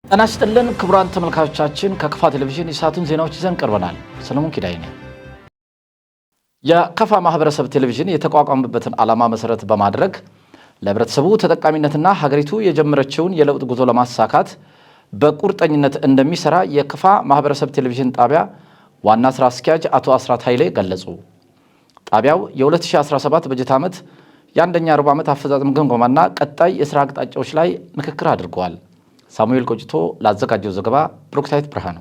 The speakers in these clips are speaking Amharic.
ጤና ይስጥልን ክቡራን ተመልካቾቻችን ከከፋ ቴሌቪዥን የሰዓቱን ዜናዎች ይዘን ቀርበናል። ሰለሞን ኪዳይ ነኝ። የከፋ ማህበረሰብ ቴሌቪዥን የተቋቋመበትን ዓላማ መሰረት በማድረግ ለህብረተሰቡ ተጠቃሚነትና ሀገሪቱ የጀመረችውን የለውጥ ጉዞ ለማሳካት በቁርጠኝነት እንደሚሰራ የከፋ ማህበረሰብ ቴሌቪዥን ጣቢያ ዋና ስራ አስኪያጅ አቶ አስራት ኃይሌ ገለጹ። ጣቢያው የ2017 በጀት ዓመት የአንደኛ ሩብ ዓመት አፈጻጸም ግምገማና ቀጣይ የሥራ አቅጣጫዎች ላይ ምክክር አድርገዋል። ሳሙኤል ቆጭቶ ላዘጋጀው ዘገባ ብሩክታይት ብርሃኑ።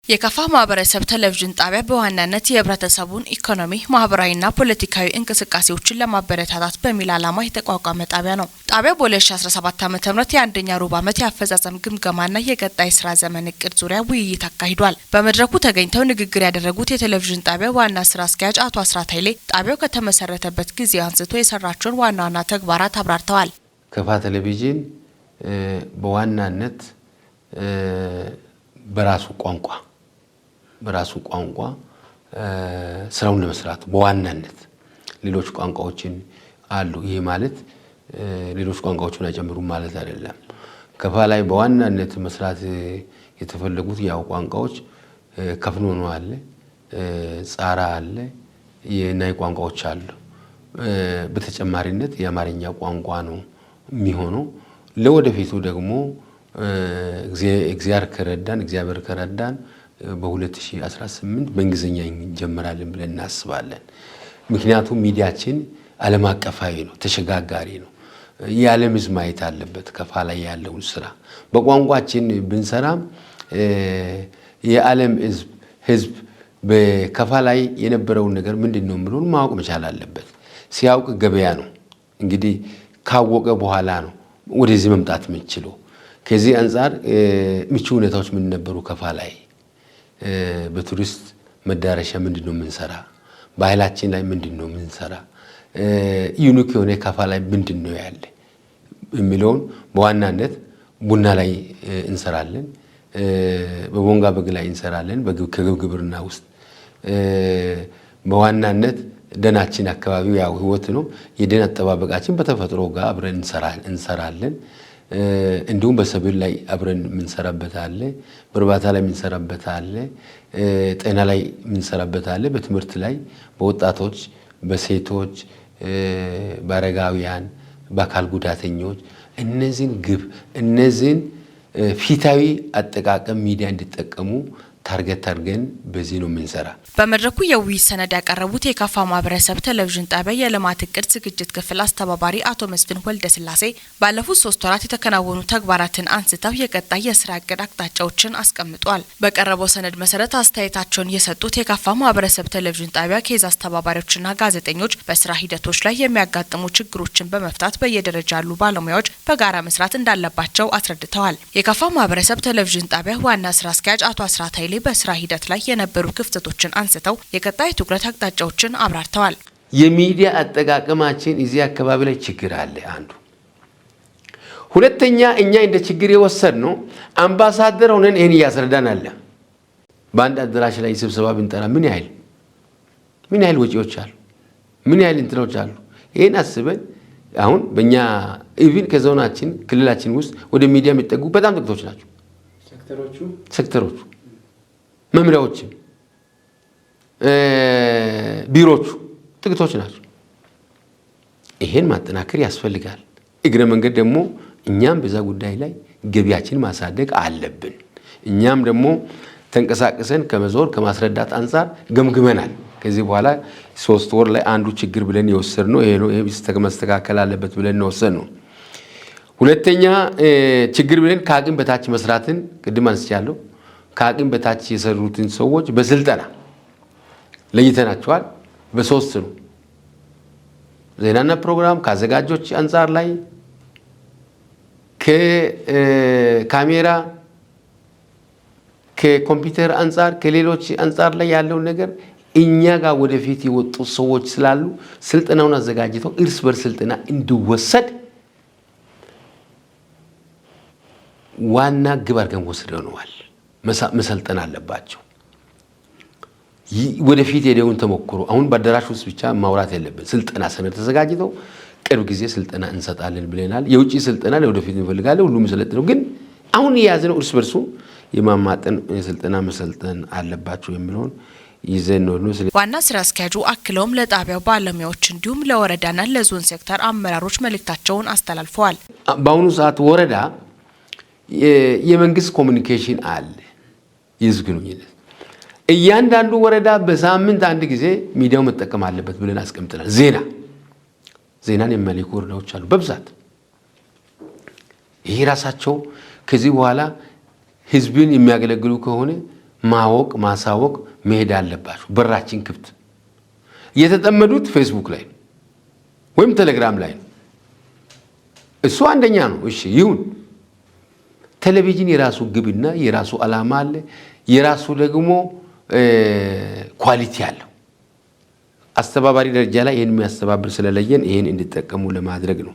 የከፋ ማህበረሰብ ቴሌቪዥን ጣቢያ በዋናነት የህብረተሰቡን ኢኮኖሚ፣ ማህበራዊና ፖለቲካዊ እንቅስቃሴዎችን ለማበረታታት በሚል ዓላማ የተቋቋመ ጣቢያ ነው። ጣቢያው በ2017 ዓ.ም የአንደኛ ሩብ ዓመት የአፈጻጸም ግምገማና የቀጣይ ስራ ዘመን እቅድ ዙሪያ ውይይት አካሂዷል። በመድረኩ ተገኝተው ንግግር ያደረጉት የቴሌቪዥን ጣቢያው ዋና ስራ አስኪያጅ አቶ አስራት ኃይሌ ጣቢያው ከተመሰረተበት ጊዜ አንስቶ የሰራቸውን ዋና ዋና ተግባራት አብራርተዋል። ከፋ ቴሌቪዥን በዋናነት በራሱ ቋንቋ ስራውን ለመስራት በዋናነት ሌሎች ቋንቋዎችን አሉ። ይሄ ማለት ሌሎች ቋንቋዎችን አይጨምሩም ማለት አይደለም። ከፋ ላይ በዋናነት መስራት የተፈለጉት ያው ቋንቋዎች ከፍኖኖ አለ፣ ጻራ አለ፣ የናይ ቋንቋዎች አሉ። በተጨማሪነት የአማርኛ ቋንቋ ነው የሚሆነው። ለወደፊቱ ደግሞ እግዚአብሔር ከረዳን በ2018 በእንግሊዝኛ እንጀምራለን ብለን እናስባለን። ምክንያቱም ሚዲያችን ዓለም አቀፋዊ ነው፣ ተሸጋጋሪ ነው። የዓለም ሕዝብ ማየት አለበት ከፋ ላይ ያለውን ስራ። በቋንቋችን ብንሰራም የዓለም ሕዝብ በከፋ ላይ የነበረውን ነገር ምንድን ነው ብሎን ማወቅ መቻል አለበት። ሲያውቅ ገበያ ነው እንግዲህ ካወቀ በኋላ ነው ወደዚህ መምጣት የምንችለው። ከዚህ አንጻር ምቹ ሁኔታዎች ምን ነበሩ ከፋ ላይ? በቱሪስት መዳረሻ ምንድነው የምንሰራ? ባህላችን ላይ ምንድነው የምንሰራ? ዩኒክ የሆነ ከፋ ላይ ምንድነው ያለ የሚለውን በዋናነት ቡና ላይ እንሰራለን፣ በቦንጋ በግ ላይ እንሰራለን። ከግብርና ውስጥ በዋናነት ደናችን አካባቢው ያው ህይወት ነው። የደን አጠባበቃችን በተፈጥሮ ጋር አብረን እንሰራለን። እንዲሁም በሰብል ላይ አብረን የምንሰራበት አለ፣ በእርባታ ላይ የምንሰራበት አለ፣ ጤና ላይ የምንሰራበት አለ፣ በትምህርት ላይ፣ በወጣቶች፣ በሴቶች፣ በአረጋውያን፣ በአካል ጉዳተኞች እነዚህን ፊታዊ አጠቃቀም ሚዲያ እንዲጠቀሙ ታርጌት አድርገን በዚህ ነው የምንሰራ። በመድረኩ የውይይት ሰነድ ያቀረቡት የከፋ ማህበረሰብ ቴሌቪዥን ጣቢያ የልማት እቅድ ዝግጅት ክፍል አስተባባሪ አቶ መስፍን ወልደስላሴ ባለፉት 3 ወራት የተከናወኑ ተግባራትን አንስተው የቀጣይ የስራ እቅድ አቅጣጫዎችን አስቀምጧል። በቀረበው ሰነድ መሰረት አስተያየታቸውን የሰጡት የከፋ ማህበረሰብ ቴሌቪዥን ጣቢያ ኬዝ አስተባባሪዎችና ጋዜጠኞች በስራ ሂደቶች ላይ የሚያጋጥሙ ችግሮችን በመፍታት በየደረጃ ያሉ ባለሙያዎች በጋራ መስራት እንዳለባቸው አስረድተዋል። የከፋ ማህበረሰብ ቴሌቪዥን ጣቢያ ዋና ስራ አስኪያጅ አቶ አስራት ኃይሌ በስራ ሂደት ላይ የነበሩ ክፍተቶችን አንስተው የቀጣይ ትኩረት አቅጣጫዎችን አብራርተዋል። የሚዲያ አጠቃቀማችን እዚህ አካባቢ ላይ ችግር አለ አንዱ። ሁለተኛ እኛ እንደ ችግር የወሰድነው አምባሳደር ሆነን ይሄን እያስረዳን አለ። በአንድ አዳራሽ ላይ ስብሰባ ብንጠራ ምን ያህል ወጪዎች አሉ፣ ምን ያህል እንትኖች አሉ። ይሄን አስበን አሁን በእኛ ኢቭን ከዞናችን ክልላችን ውስጥ ወደ ሚዲያ የሚጠጉ በጣም ጥቂቶች ናቸው። ሴክተሮቹ መምሪያዎችም ቢሮቹ ጥቂቶች ናቸው። ይሄን ማጠናከር ያስፈልጋል። እግረ መንገድ ደግሞ እኛም በዛ ጉዳይ ላይ ገቢያችን ማሳደግ አለብን። እኛም ደግሞ ተንቀሳቅሰን ከመዞር ከማስረዳት አንጻር ገምግመናል። ከዚህ በኋላ 3 ወር ላይ አንዱ ችግር ብለን የወሰድነው ይሄ ነው። ይሄ መስተካከል አለበት ብለን የወሰድነው። ሁለተኛ ችግር ብለን ከአቅም በታች መስራትን ቅድም አንስቻለሁ። ከአቅም በታች የሰሩትን ሰዎች በስልጠና ለይተናቸዋል። በ3 ነው። ዜናና ፕሮግራም ከአዘጋጆች አንጻር ላይ ከካሜራ ከኮምፒውተር አንጻር ከሌሎች አንጻር ላይ ያለው ነገር እኛ ጋር ወደፊት የወጡ ሰዎች ስላሉ ስልጠናውን አዘጋጅተው እርስ በርስ ስልጠና እንዲወሰድ ዋና ግብ አድርገን ወስደነዋል። መሰልጠን አለባቸው። ወደፊት የደውን ተሞክሮ አሁን በአዳራሽ ውስጥ ብቻ ማውራት የለብን። ስልጠና ሰነድ ተዘጋጅተው ቅርብ ጊዜ ስልጠና እንሰጣለን ብለናል። የውጪ ስልጠና ለወደፊት እንፈልጋለን። ሁሉም ሰለጥነው ግን አሁን የያዝነው እርስ በርሱ የማማጠን የስልጠና መሰልጠን አለባቸው የሚለውን ይዘን ነው። ዋና ስራ አስኪያጁ አክለውም ለጣቢያው ባለሙያዎች እንዲሁም ለወረዳና ለዞን ሴክተር አመራሮች መልእክታቸውን አስተላልፈዋል። በአሁኑ ሰዓት ወረዳ የመንግስት ኮሚኒኬሽን አለ፣ የህዝብ ግንኙነት እያንዳንዱ ወረዳ በሳምንት አንድ ጊዜ ሚዲያው መጠቀም አለበት ብለን አስቀምጠናል። ዜናን የሚያልኩ ወረዳዎች አሉ በብዛት። ይሄ ራሳቸው ከዚህ በኋላ ህዝብን የሚያገለግሉ ከሆነ ማወቅ ማሳወቅ መሄድ አለባቸው። በራችን ክፍት። የተጠመዱት ፌስቡክ ላይ ወይም ቴሌግራም ላይ ነው። እሱ አንደኛ ነው። እሺ ይሁን። ቴሌቪዥን የራሱ ግብና የራሱ ዓላማ አለ። የራሱ ደግሞ ኳሊቲ አለው። አስተባባሪ ደረጃ ላይ ይሄን የሚያስተባብር ስለለየን ይሄን እንዲጠቀሙ ለማድረግ ነው።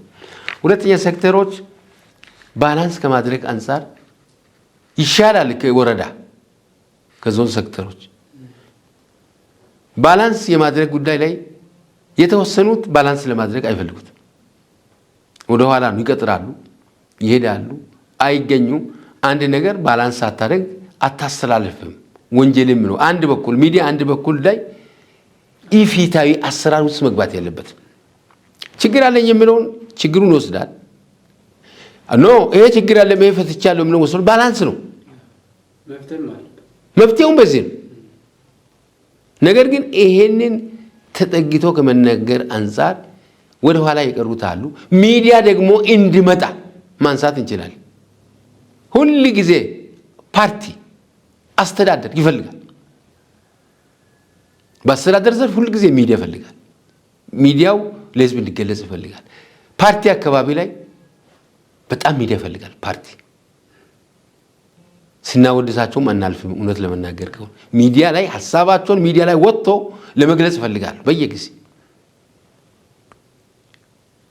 ሁለተኛ ሴክተሮች ባላንስ ከማድረግ አንፃር ይሻላል ከወረዳ ከዞን ሴክተሮች ባላንስ የማድረግ ጉዳይ ላይ የተወሰኑት ባላንስ ለማድረግ አይፈልጉት። ወደ ኋላ ነው ይቀጥራሉ፣ ይሄዳሉ፣ አይገኙም። አንድ ነገር ባላንስ አታደርግ አታስተላልፍም፣ ወንጀልም ነው። አንድ በኩል ሚዲያ አንድ በኩል ላይ ኢፊታዊ አሰራር ውስጥ መግባት ያለበት ችግር አለኝ የሚለውን ችግሩን ይወስዳል። ይሄ ችግር አለ ይሄ ፈትቻለሁ የሚለው ወስዶ ባላንስ ነው። መፍትሄውም በዚህ ነው። ነገር ግን ይሄንን ተጠግቶ ከመነገር አንፃር ወደ ኋላ የቀሩት አሉ። ሚዲያ ደግሞ እንዲመጣ ማንሳት እንችላለን። ሁሉ ጊዜ ፓርቲ አስተዳደር ይፈልጋል። በአስተዳደር ዘርፍ ሁሉ ጊዜ ሚዲያ ይፈልጋል። ሚዲያው ለህዝብ እንዲገለጽ ይፈልጋል። ፓርቲ አካባቢ ላይ በጣም ሚዲያ ይፈልጋል። ፓርቲ ስናወድሳቸውም አናልፍም። እውነት ለመናገር ከሆነ ሚዲያ ላይ ሐሳባቸውን ሚዲያ ላይ ወጥቶ ለመግለጽ ይፈልጋል። በየጊዜ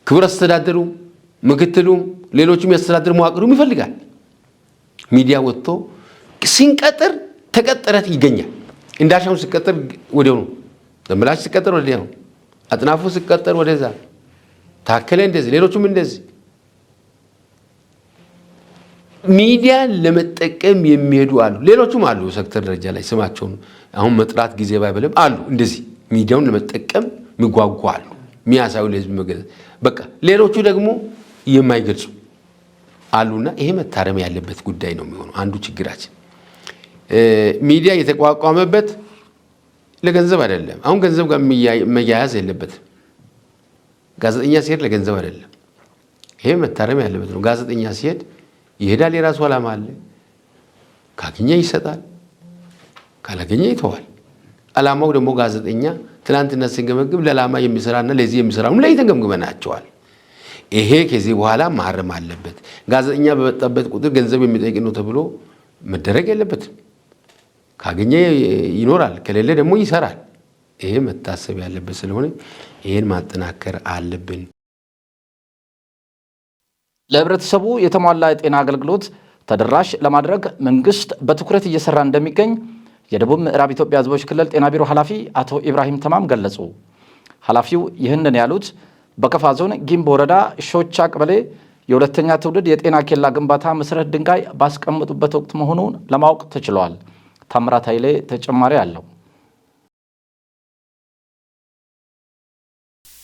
ክብር አስተዳደሩ ምክትሉም ሌሎችም ያስተዳደር መዋቅሩም ይፈልጋል። ሚዲያ ወጥቶ ሲንቀጥር ተቀጠረት ይገኛል። እንዳሻው ሲቀጠር ወዲያው ነው። ዘመላሽ ሲቀጠር ወዲያው ነው። አጥናፉ ሲቀጠር ወደዛ ታከለ እንደዚህ ሌሎችም እንደዚህ ሚዲያ ለመጠቀም የሚሄዱ አሉ። ሌሎችም አሉ ሴክተር ደረጃ ላይ ስማቸውን አሁን መጥራት ጊዜ ባይበለም አሉ። እንደዚህ ሚዲያውን ለመጠቀም የሚጓጉ አሉ። የሚያሳዩ ለህዝብ መገለጽ በቃ ሌሎቹ ደግሞ የማይገልጹ አሉና ይሄ መታረም ያለበት ጉዳይ ነው የሚሆነው። አንዱ ችግራችን ሚዲያ የተቋቋመበት ለገንዘብ አይደለም። አሁን ገንዘብ ጋር መያያዝ የለበትም። ጋዜጠኛ ሲሄድ ለገንዘብ አይደለም። ይሄ መታረም ያለበት ነው። ጋዜጠኛ ሲሄድ ይሄዳል፣ የራሱ ዓላማ አለ። ካገኘ ይሰጣል፣ ካላገኘ ይተዋል። ዓላማው ደግሞ ጋዜጠኛ ትናንትና ስንገመግብ ለዓላማ የሚሰራና ለዚህ የሚሰራው ላይ ተገምግመናቸዋል። ይሄ ከዚህ በኋላ ማረም አለበት። ጋዜጠኛ በመጣበት ቁጥር ገንዘብ የሚጠይቅ ነው ተብሎ መደረግ የለበትም። ካገኘ ይኖራል፣ ከሌለ ደግሞ ይሰራል። ይሄ መታሰብ ያለበት ስለሆነ ይሄን ማጠናከር አለብን። ለህብረተሰቡ የተሟላ የጤና አገልግሎት ተደራሽ ለማድረግ መንግስት በትኩረት እየሰራ እንደሚገኝ የደቡብ ምዕራብ ኢትዮጵያ ህዝቦች ክልል ጤና ቢሮ ኃላፊ አቶ ኢብራሂም ተማም ገለጹ። ኃላፊው ይህንን ያሉት በከፋ ዞን ጊምቦ ወረዳ ሾቻ ቀበሌ የሁለተኛ ትውልድ የጤና ኬላ ግንባታ መሰረት ድንጋይ ባስቀመጡበት ወቅት መሆኑን ለማወቅ ተችሏል። ታምራት ኃይሌ ተጨማሪ አለው።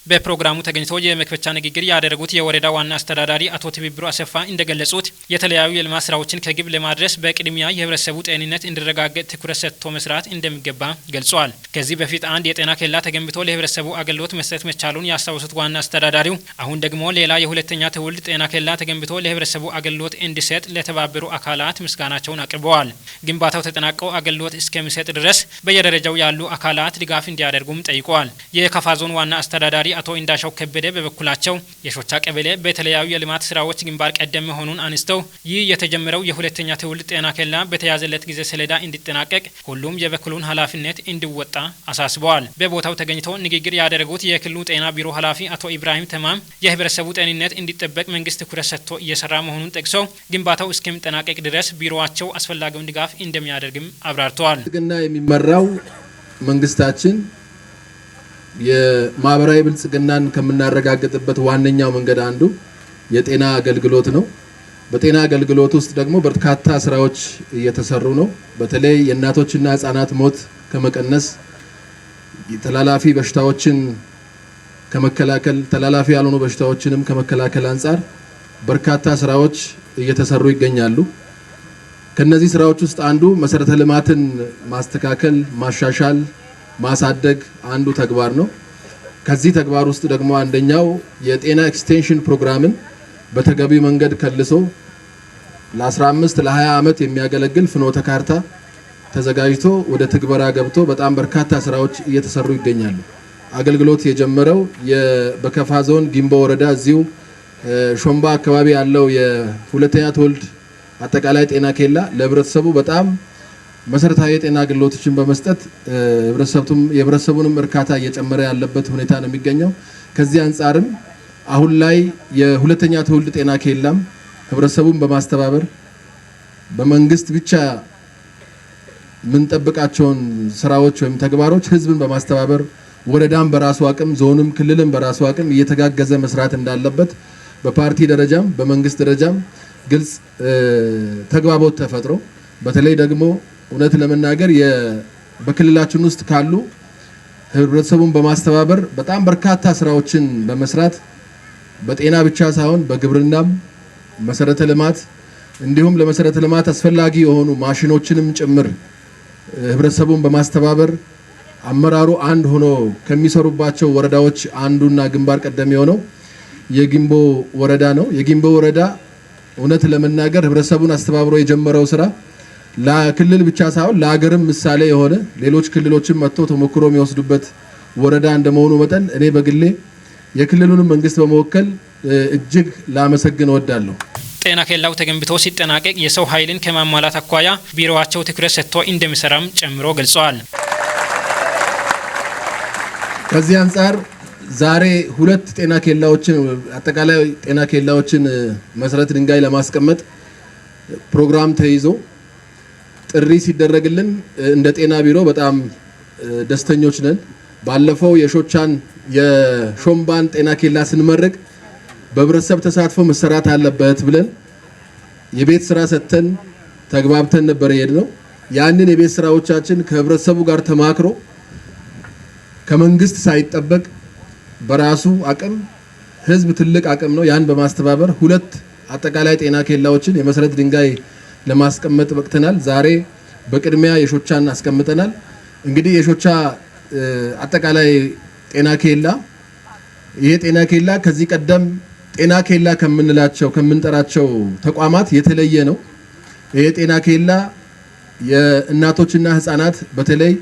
በፕሮግራሙ ተገኝተው የመክፈቻ ንግግር ያደረጉት የወረዳ ዋና አስተዳዳሪ አቶ ትብብሩ አሰፋ እንደገለጹት የተለያዩ የልማት ስራዎችን ከግብ ለማድረስ በቅድሚያ የህብረተሰቡ ጤንነት እንዲረጋገጥ ትኩረት ሰጥቶ መስራት እንደሚገባ ገልጸዋል። ከዚህ በፊት አንድ የጤና ኬላ ተገንብቶ ለህብረተሰቡ አገልግሎት መስጠት መቻሉን ያስታወሱት ዋና አስተዳዳሪው አሁን ደግሞ ሌላ የሁለተኛ ትውልድ ጤና ኬላ ተገንብቶ ለህብረተሰቡ አገልግሎት እንዲሰጥ ለተባበሩ አካላት ምስጋናቸውን አቅርበዋል። ግንባታው ተጠናቀው አገልግሎት እስከሚሰጥ ድረስ በየደረጃው ያሉ አካላት ድጋፍ እንዲያደርጉም ጠይቀዋል። የከፋ ዞን ዋና አስተዳዳሪ አቶ እንዳሻው ከበደ በበኩላቸው የሾቻ ቀበሌ በተለያዩ የልማት ስራዎች ግንባር ቀደም መሆኑን አንስተው ይህ የተጀመረው የሁለተኛ ትውልድ ጤና ኬላ በተያዘለት ጊዜ ሰሌዳ እንዲጠናቀቅ ሁሉም የበኩሉን ኃላፊነት እንዲወጣ አሳስበዋል። በቦታው ተገኝተው ንግግር ያደረጉት የክልሉ ጤና ቢሮ ኃላፊ አቶ ኢብራሂም ተማም የህብረተሰቡ ጤንነት እንዲጠበቅ መንግስት ትኩረት ሰጥቶ እየሰራ መሆኑን ጠቅሰው ግንባታው እስከሚጠናቀቅ ድረስ ቢሮዋቸው አስፈላጊውን ድጋፍ እንደሚያደርግም አብራርተዋል። ግና የሚመራው መንግስታችን የማህበራዊ ብልጽግናን ከምናረጋግጥበት ዋነኛው መንገድ አንዱ የጤና አገልግሎት ነው። በጤና አገልግሎት ውስጥ ደግሞ በርካታ ስራዎች እየተሰሩ ነው። በተለይ የእናቶችና ህፃናት ሞት ከመቀነስ ተላላፊ በሽታዎችን ከመከላከል ተላላፊ ያልሆኑ በሽታዎችንም ከመከላከል አንፃር በርካታ ስራዎች እየተሰሩ ይገኛሉ። ከነዚህ ስራዎች ውስጥ አንዱ መሰረተ ልማትን ማስተካከል፣ ማሻሻል፣ ማሳደግ አንዱ ተግባር ነው። ከዚህ ተግባር ውስጥ ደግሞ አንደኛው የጤና ኤክስቴንሽን ፕሮግራምን በተገቢ መንገድ ከልሶ ለ15 ለ20 ዓመት የሚያገለግል ፍኖተ ካርታ ተዘጋጅቶ ወደ ትግበራ ገብቶ በጣም በርካታ ስራዎች እየተሰሩ ይገኛሉ። አገልግሎት የጀመረው በከፋ ዞን ጊምቦ ወረዳ እዚሁ ሾምባ አካባቢ ያለው የሁለተኛ ትውልድ አጠቃላይ ጤና ኬላ ለህብረተሰቡ በጣም መሰረታዊ የጤና አገልግሎቶችን በመስጠት የህብረተሰቡንም እርካታ እየጨመረ ያለበት ሁኔታ ነው የሚገኘው። ከዚህ አንጻርም አሁን ላይ የሁለተኛ ትውልድ ጤና ኬላም ህብረተሰቡን በማስተባበር በመንግስት ብቻ ምንጠብቃቸውን ስራዎች ወይም ተግባሮች ህዝብን በማስተባበር ወረዳም በራሱ አቅም ዞንም ክልልም በራሱ አቅም እየተጋገዘ መስራት እንዳለበት በፓርቲ ደረጃም በመንግስት ደረጃም ግልጽ ተግባቦት ተፈጥሮ በተለይ ደግሞ እውነት ለመናገር በክልላችን ውስጥ ካሉ ህብረተሰቡን በማስተባበር በጣም በርካታ ስራዎችን በመስራት በጤና ብቻ ሳይሆን በግብርናም መሰረተ ልማት እንዲሁም ለመሰረተ ልማት አስፈላጊ የሆኑ ማሽኖችንም ጭምር ህብረተሰቡን በማስተባበር አመራሩ አንድ ሆኖ ከሚሰሩባቸው ወረዳዎች አንዱና ግንባር ቀደም የሆነው የጊምቦ ወረዳ ነው። የጊምቦ ወረዳ እውነት ለመናገር ህብረተሰቡን አስተባብሮ የጀመረው ስራ ለክልል ብቻ ሳይሆን ለሀገርም ምሳሌ የሆነ ሌሎች ክልሎችም መጥተው ተሞክሮ የሚወስዱበት ወረዳ እንደመሆኑ መጠን እኔ በግሌ የክልሉን መንግስት በመወከል እጅግ ላመሰግን እወዳለሁ። ጤና ኬላው ተገንብቶ ሲጠናቀቅ የሰው ኃይልን ከማሟላት አኳያ ቢሮዋቸው ትኩረት ሰጥቶ እንደሚሰራም ጨምሮ ገልጸዋል። ከዚህ አንጻር ዛሬ ሁለት ጤና ኬላዎችን አጠቃላይ ጤና ኬላዎችን መሰረት ድንጋይ ለማስቀመጥ ፕሮግራም ተይዞ ጥሪ ሲደረግልን እንደ ጤና ቢሮ በጣም ደስተኞች ነን። ባለፈው የሾምባን ጤና ኬላ ስንመረቅ በህብረተሰብ ተሳትፎ መሰራት አለበት ብለን የቤት ስራ ሰጥተን ተግባብተን ነበር የሄድነው። ያንን የቤት ስራዎቻችን ከህብረተሰቡ ጋር ተማክሮ ከመንግስት ሳይጠበቅ በራሱ አቅም ህዝብ ትልቅ አቅም ነው። ያን በማስተባበር ሁለት አጠቃላይ ጤና ኬላዎችን የመሰረት ድንጋይ ለማስቀመጥ በቅተናል። ዛሬ በቅድሚያ የሾቻን አስቀምጠናል። እንግዲህ የሾቻ አጠቃላይ ጤና ኬላ ይሄ ጤና ኬላ ከዚህ ቀደም ጤና ኬላ ከምንጠራቸው ተቋማት የተለየ ነው። ይሄ ጤና ኬላ የእናቶችና ህፃናት በተለይ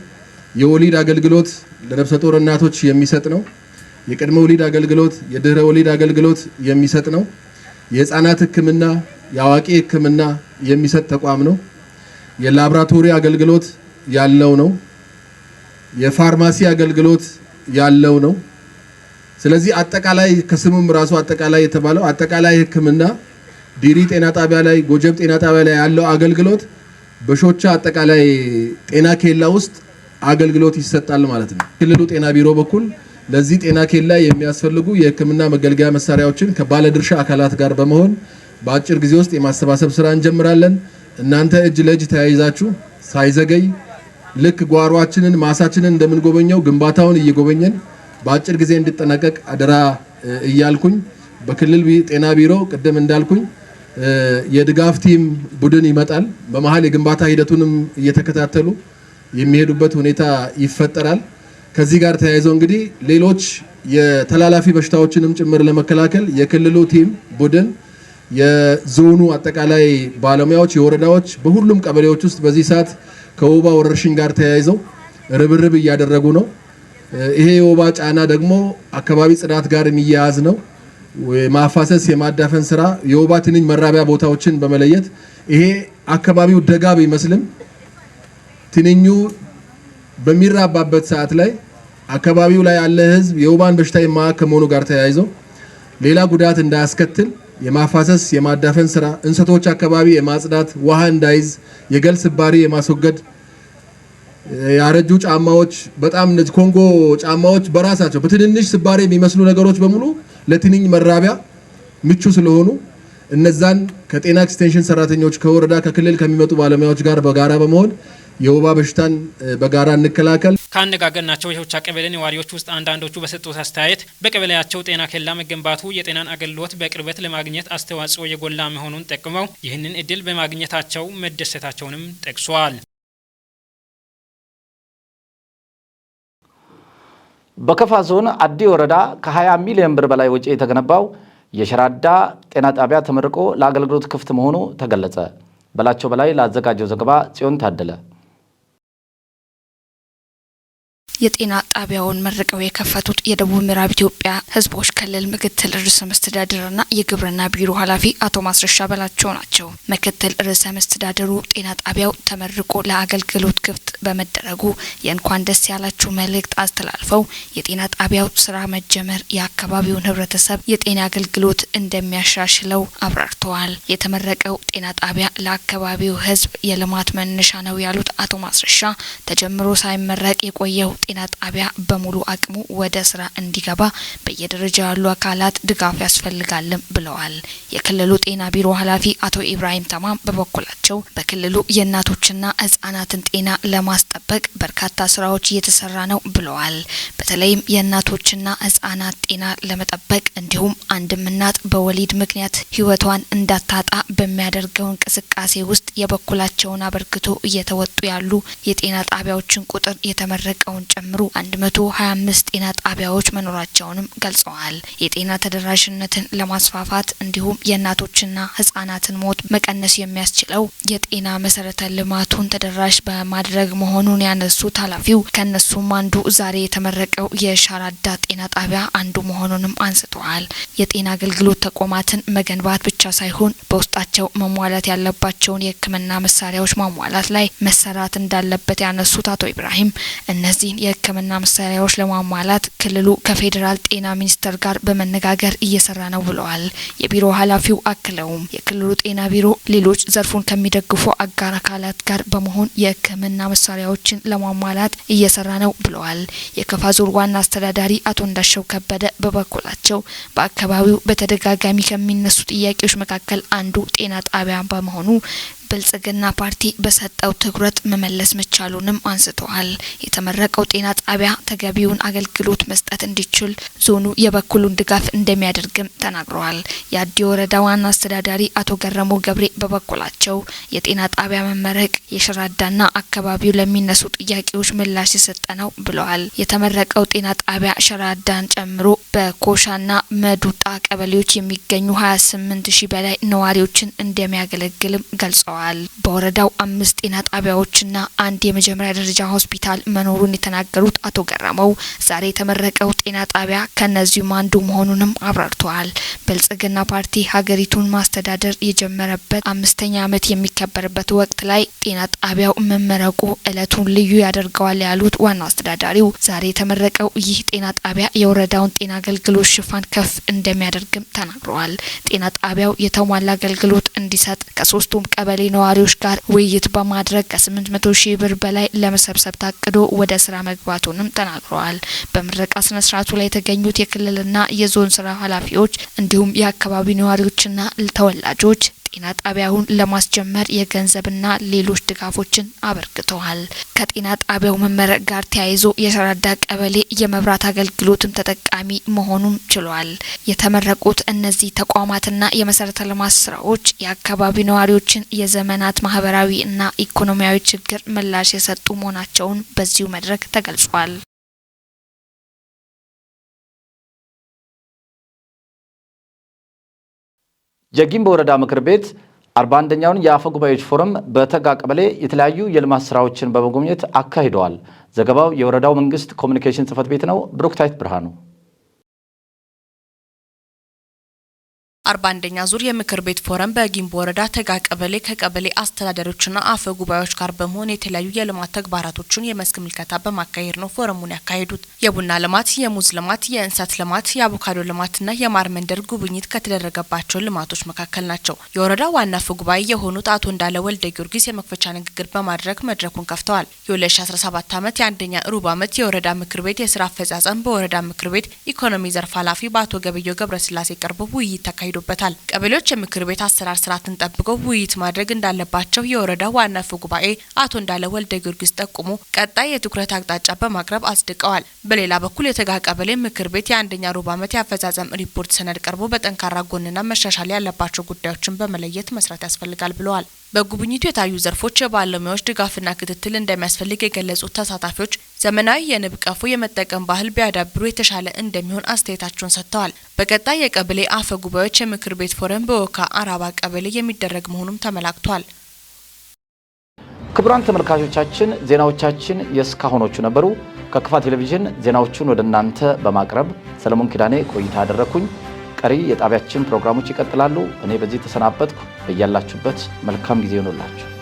የወሊድ አገልግሎት ለነፍሰ ጡር እናቶች የሚሰጥ ነው። የቅድመ ወሊድ አገልግሎት፣ የድህረ ወሊድ አገልግሎት የሚሰጥ ነው። የህፃናት ህክምና፣ የአዋቂ ህክምና የሚሰጥ ተቋም ነው። የላብራቶሪ አገልግሎት ያለው ነው። የፋርማሲ አገልግሎት ያለው ነው። ስለዚህ አጠቃላይ ከስሙም ራሱ አጠቃላይ የተባለው አጠቃላይ ህክምና ዲሪ ጤና ጣቢያ ላይ ጎጀብ ጤና ጣቢያ ላይ ያለው አገልግሎት በሾቻ አጠቃላይ ጤና ኬላ ውስጥ አገልግሎት ይሰጣል ማለት ነው። ክልሉ ጤና ቢሮ በኩል ለዚህ ጤና ኬላ የሚያስፈልጉ የህክምና መገልገያ መሳሪያዎችን ከባለድርሻ አካላት ጋር በመሆን በአጭር ጊዜ ውስጥ የማሰባሰብ ስራ እንጀምራለን። እናንተ እጅ ለእጅ ተያይዛችሁ ሳይዘገይ ልክ ጓሯችንን ማሳችንን እንደምንጎበኘው ግንባታውን እየጎበኘን በአጭር ጊዜ እንዲጠናቀቅ አደራ እያልኩኝ በክልል ጤና ቢሮ ቅድም እንዳልኩኝ የድጋፍ ቲም ቡድን ይመጣል። በመሃል የግንባታ ሂደቱንም እየተከታተሉ የሚሄዱበት ሁኔታ ይፈጠራል። ከዚህ ጋር ተያይዘው እንግዲህ ሌሎች የተላላፊ በሽታዎችንም ጭምር ለመከላከል የክልሉ ቲም ቡድን የዞኑ አጠቃላይ ባለሙያዎች የወረዳዎች በሁሉም ቀበሌዎች ውስጥ በዚህ ሰዓት ከወባ ወረርሽኝ ጋር ተያይዘው ርብርብ እያደረጉ ነው። ይሄ የወባ ጫና ደግሞ አካባቢ ጽዳት ጋር የሚያያዝ ነው። ማፋሰስ የማዳፈን ስራ የወባ ትንኝ መራቢያ ቦታዎችን በመለየት ይሄ አካባቢው ደጋ ቢመስልም ትንኙ በሚራባበት ሰዓት ላይ አካባቢው ላይ ያለ ህዝብ የወባን በሽታ የማያውቅ ከመሆኑ ጋር ተያይዞ ሌላ ጉዳት እንዳያስከትል የማፋሰስ የማዳፈን ስራ እንሰቶች አካባቢ የማጽዳት ውሃ እንዳይዝ የገል ስባሪ የማስወገድ ያረጁ ጫማዎች በጣም እነዚህ ኮንጎ ጫማዎች በራሳቸው በትንንሽ ስባሪ የሚመስሉ ነገሮች በሙሉ ለትንኝ መራቢያ ምቹ ስለሆኑ እነዛን ከጤና ኤክስቴንሽን ሰራተኞች ከወረዳ ከክልል ከሚመጡ ባለሙያዎች ጋር በጋራ በመሆን የወባ በሽታን በጋራ እንከላከል። ካነጋገርናቸው የሆቻ ቀበሌ ነዋሪዎች ውስጥ አንዳንዶቹ በሰጡት አስተያየት በቀበሌያቸው ጤና ኬላ መገንባቱ የጤናን አገልግሎት በቅርበት ለማግኘት አስተዋጽኦ የጎላ መሆኑን ጠቅመው ይህንን እድል በማግኘታቸው መደሰታቸውንም ጠቅሷል። በከፋ ዞን አዲ ወረዳ ከ20 ሚሊዮን ብር በላይ ወጪ የተገነባው የሸራዳ ጤና ጣቢያ ተመርቆ ለአገልግሎት ክፍት መሆኑ ተገለጸ። በላቸው በላይ ላዘጋጀው ዘገባ ጽዮን ታደለ። የጤና ጣቢያውን መርቀው የከፈቱት የደቡብ ምዕራብ ኢትዮጵያ ሕዝቦች ክልል ምክትል ርዕሰ መስተዳድርና የግብርና ቢሮ ኃላፊ አቶ ማስረሻ በላቸው ናቸው። ምክትል ርዕሰ መስተዳድሩ ጤና ጣቢያው ተመርቆ ለአገልግሎት ክፍት በመደረጉ የእንኳን ደስ ያላችሁ መልእክት አስተላልፈው የጤና ጣቢያው ስራ መጀመር የአካባቢውን ሕብረተሰብ የጤና አገልግሎት እንደሚያሻሽለው አብራርተዋል። የተመረቀው ጤና ጣቢያ ለአካባቢው ሕዝብ የልማት መነሻ ነው ያሉት አቶ ማስረሻ ተጀምሮ ሳይመረቅ የቆየው ጤና ጣቢያ በሙሉ አቅሙ ወደ ስራ እንዲገባ በየደረጃው ያሉ አካላት ድጋፍ ያስፈልጋልም ብለዋል። የክልሉ ጤና ቢሮ ኃላፊ አቶ ኢብራሂም ተማም በበኩላቸው በክልሉ የእናቶችና ህጻናትን ጤና ለማስጠበቅ በርካታ ስራዎች እየተሰራ ነው ብለዋል። በተለይም የእናቶችና ህጻናት ጤና ለመጠበቅ እንዲሁም አንድም እናት በወሊድ ምክንያት ህይወቷን እንዳታጣ በሚያደርገው እንቅስቃሴ ውስጥ የበኩላቸውን አበርክቶ እየተወጡ ያሉ የጤና ጣቢያዎችን ቁጥር የተመረቀውን ጨምሮ 125 ጤና ጣቢያዎች መኖራቸውንም ገልጸዋል። የጤና ተደራሽነትን ለማስፋፋት እንዲሁም የእናቶችና ህጻናትን ሞት መቀነስ የሚያስችለው የጤና መሰረተ ልማቱን ተደራሽ በማድረግ መሆኑን ያነሱት ኃላፊው ከነሱም አንዱ ዛሬ የተመረቀው የሻራዳ ጤና ጣቢያ አንዱ መሆኑንም አንስተዋል። የጤና አገልግሎት ተቋማትን መገንባት ብቻ ሳይሆን በውስጣቸው መሟላት ያለባቸውን የህክምና መሳሪያዎች ማሟላት ላይ መሰራት እንዳለበት ያነሱት አቶ ኢብራሂም እነዚህ የህክምና መሳሪያዎች ለማሟላት ክልሉ ከፌዴራል ጤና ሚኒስቴር ጋር በመነጋገር እየሰራ ነው ብለዋል። የቢሮ ኃላፊው አክለውም የክልሉ ጤና ቢሮ ሌሎች ዘርፉን ከሚደግፉ አጋር አካላት ጋር በመሆን የህክምና መሳሪያዎችን ለማሟላት እየሰራ ነው ብለዋል። የከፋ ዞን ዋና አስተዳዳሪ አቶ እንዳሸው ከበደ በበኩላቸው በአካባቢው በተደጋጋሚ ከሚነሱ ጥያቄዎች መካከል አንዱ ጤና ጣቢያ በመሆኑ ብልጽግና ፓርቲ በሰጠው ትኩረት መመለስ መቻሉንም አንስተዋል። የተመረቀው ጤና ጣቢያ ተገቢውን አገልግሎት መስጠት እንዲችል ዞኑ የበኩሉን ድጋፍ እንደሚያደርግም ተናግረዋል። የአዲ ወረዳ ዋና አስተዳዳሪ አቶ ገረሙ ገብሬ በበኩላቸው የጤና ጣቢያ መመረቅ የሸራዳና አካባቢው ለሚነሱ ጥያቄዎች ምላሽ የሰጠ ነው ብለዋል። የተመረቀው ጤና ጣቢያ ሸራዳን ጨምሮ በኮሻና መዱጣ ቀበሌዎች የሚገኙ 28 ሺህ በላይ ነዋሪዎችን እንደሚያገለግልም ገልጸዋል። በወረዳው 5 ጤና ጣቢያዎችና አንድ የመጀመሪያ ደረጃ ሆስፒታል መኖሩን የተናገሩት አቶ ገረመው ዛሬ የተመረቀው ጤና ጣቢያ ከነዚህም አንዱ መሆኑንም አብራርተዋል። ብልጽግና ፓርቲ ሀገሪቱን ማስተዳደር የጀመረበት 5ኛ ዓመት የሚከበርበት ወቅት ላይ ጤና ጣቢያው መመረቁ እለቱን ልዩ ያደርገዋል ያሉት ዋና አስተዳዳሪው ዛሬ የተመረቀው ይህ ጤና ጣቢያ የወረዳውን ጤና አገልግሎት ሽፋን ከፍ እንደሚያደርግም ተናግረዋል። ጤና ጣቢያው የተሟላ አገልግሎት እንዲሰጥ ከ3ቱም ቀበሌ ነዋሪዎች ጋር ውይይት በማድረግ ከ800 ሺህ ብር በላይ ለመሰብሰብ ታቅዶ ወደ ስራ መግባቱንም ተናግረዋል። በምረቃ ስነ ስርዓቱ ላይ የተገኙት የክልልና የዞን ስራ ኃላፊዎች እንዲሁም የአካባቢ ነዋሪዎችና ተወላጆች ጤና ጣቢያውን ለማስጀመር የገንዘብና ሌሎች ድጋፎችን አበርክተዋል። ከጤና ጣቢያው መመረቅ ጋር ተያይዞ የሸራዳ ቀበሌ የመብራት አገልግሎትም ተጠቃሚ መሆኑም ችሏል። የተመረቁት እነዚህ ተቋማትና የመሰረተ ልማት ስራዎች የአካባቢ ነዋሪዎችን የዘመናት ማህበራዊ እና ኢኮኖሚያዊ ችግር ምላሽ የሰጡ መሆናቸውን በዚሁ መድረክ ተገልጿል። የጊምቦ ወረዳ ምክር ቤት 41ኛውን የአፈ ጉባኤዎች ፎረም በተጋ ቀበሌ የተለያዩ የልማት ስራዎችን በመጎብኘት አካሂደዋል። ዘገባው የወረዳው መንግስት ኮሚኒኬሽን ጽህፈት ቤት ነው። ብሩክታይት ብርሃኑ 41ኛ ዙር የምክር ቤት ፎረም በጊምቦ ወረዳ ተጋ ቀበሌ ከቀበሌ አስተዳዳሪዎችና አፈ ጉባኤዎች ጋር በመሆን የተለያዩ የልማት ተግባራቶችን የመስክ ምልከታ በማካሄድ ነው ፎረሙን ያካሄዱት። የቡና ልማት፣ የሙዝ ልማት፣ የእንሰት ልማት፣ የአቮካዶ ልማትና የማር መንደር ጉብኝት ከተደረገባቸው ልማቶች መካከል ናቸው። የወረዳው ዋና አፈ ጉባኤ የሆኑት አቶ እንዳለ ወልደ ጊዮርጊስ የመክፈቻ ንግግር በማድረግ መድረኩን ከፍተዋል። የ2017 ዓመት የአንደኛ ሩብ ዓመት የወረዳ ምክር ቤት የስራ አፈጻጸም በወረዳ ምክር ቤት ኢኮኖሚ ዘርፍ ኃላፊ በአቶ ገበየው ገብረስላሴ ቀርቦ ውይይት ተካሂዷል። ቀበሌዎች የምክር ቤት አሰራር ስርዓትን ጠብቀው ውይይት ማድረግ እንዳለባቸው የወረዳው ዋና አፈ ጉባኤ አቶ እንዳለ ወልደ ጊዮርጊስ ጠቁሞ ቀጣይ የትኩረት አቅጣጫ በማቅረብ አጽድቀዋል። በሌላ በኩል የተጋ ቀበሌ ምክር ቤት የአንደኛ ሩብ ዓመት የአፈጻጸም ሪፖርት ሰነድ ቀርቦ በጠንካራ ጎንና መሻሻል ያለባቸው ጉዳዮችን በመለየት መስራት ያስፈልጋል ብለዋል። በጉብኝቱ የታዩ ዘርፎች የባለሙያዎች ድጋፍና ክትትል እንደሚያስፈልግ የገለጹት ተሳታፊዎች ዘመናዊ የንብ ቀፎ የመጠቀም ባህል ቢያዳብሩ የተሻለ እንደሚሆን አስተያየታቸውን ሰጥተዋል። በቀጣይ የቀበሌ አፈ ጉባኤዎች የምክር ቤት ፎረም በወካ አራባ ቀበሌ የሚደረግ መሆኑም ተመላክቷል። ክቡራን ተመልካቾቻችን ዜናዎቻችን የእስካሁኖቹ ነበሩ። ከክፋ ቴሌቪዥን ዜናዎቹን ወደ እናንተ በማቅረብ ሰለሞን ኪዳኔ ቆይታ አደረኩኝ። ቀሪ የጣቢያችን ፕሮግራሞች ይቀጥላሉ። እኔ በዚህ ተሰናበትኩ። በያላችሁበት መልካም ጊዜ ይሁንላችሁ።